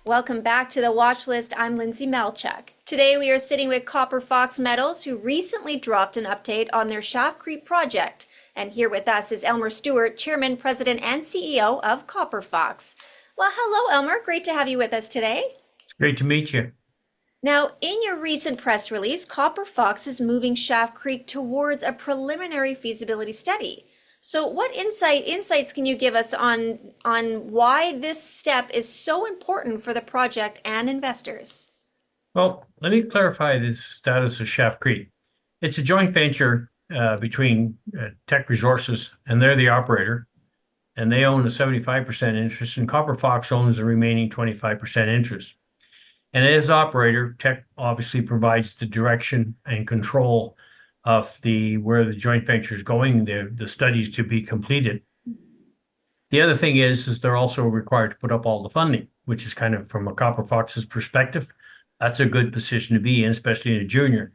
Welcome back to the watch list. I'm Lindsay Melchuk. Today we are sitting with Copper Fox Metals, who recently dropped an update on their Schaft Creek project. And here with us is Elmer Stewart, Chairman, President, and CEO of Copper Fox. Well, hello, Elmer. Great to have you with us today. It's great to meet you. Now, in your recent press release, Copper Fox is moving Schaft Creek towards a preliminary feasibility study. So what insights can you give us on why this step is so important for the project and investors? Well, let me clarify the status of Schaft Creek. It's a joint venture between Teck Resources, and they're the operator, and they own a 75% interest, and Copper Fox owns the remaining 25% interest. And as operator, Teck obviously provides the direction and control of where the joint venture is going, the studies to be completed. The other thing is they're also required to put up all the funding, which is kind of from a Copper Fox's perspective. That's a good position to be in, especially in a junior.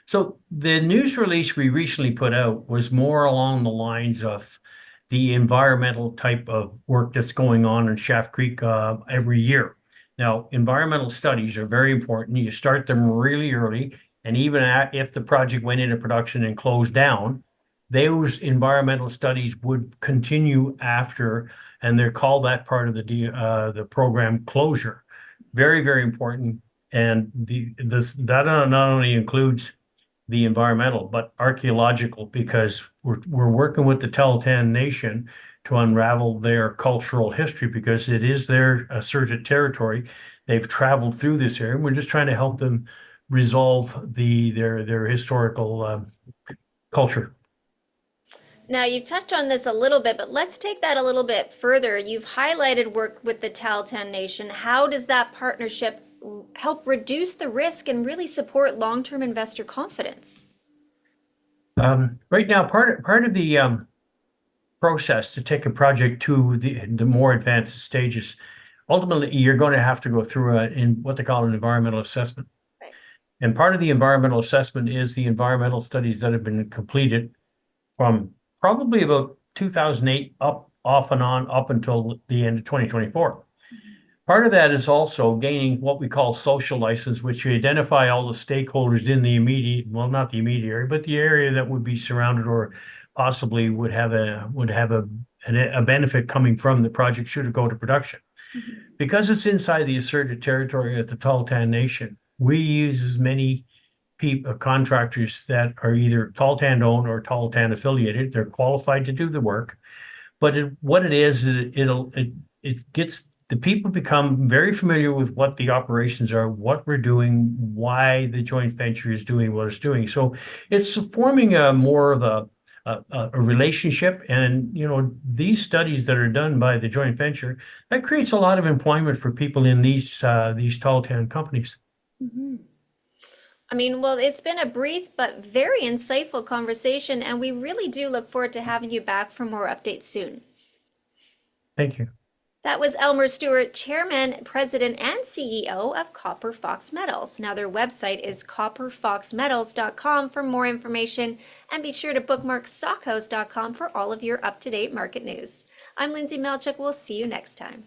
So the news release we recently put out was more along the lines of the environmental type of work that's going on in Schaft Creek every year. Now, environmental studies are very important. You start them really early. And even if the project went into production and closed down, those environmental studies would continue after, and they're called that part of the program closure. Very, very important. And that not only includes the environmental, but archaeological, because we're working with the Tahltan Nation to unravel their cultural history, because it is their asserted territory. They've traveled through this area, and we're just trying to help them resolve their historical culture. Now, you touched on this a little bit, but let's take that a little bit further. You've highlighted work with the Tahltan Nation. How does that partnership help reduce the risk and really support long-term investor confidence? Right now, part of the process to take a project to the more advanced stages, ultimately, you're going to have to go through in what they call an environmental assessment. And part of the environmental assessment is the environmental studies that have been completed from probably about 2008 off and on up until the end of 2024. Part of that is also gaining what we call social license, which you identify all the stakeholders in the immediate, well, not the immediate area, but the area that would be surrounded or possibly would have a benefit coming from the project should it go to production. Because it's inside the asserted territory of the Tahltan Nation, we use as many contractors that are either Tahltan owned or Tahltan affiliated. They're qualified to do the work. But what it is, it gets the people become very familiar with what the operations are, what we're doing, why the joint venture is doing what it's doing. So it's forming more of a relationship, and these studies that are done by the joint venture, that creates a lot of employment for people in these Tahltan companies. Mm-hmm. I mean, well, it's been a brief but very insightful conversation, and we really do look forward to having you back for more updates soon. Thank you. That was Elmer Stewart, Chairman, President, and CEO of Copper Fox Metals. Now, their website is copperfoxmetals.com for more information, and be sure to bookmark stockhouse.com for all of your up-to-date market news. I'm Lindsay Melchuk. We'll see you next time.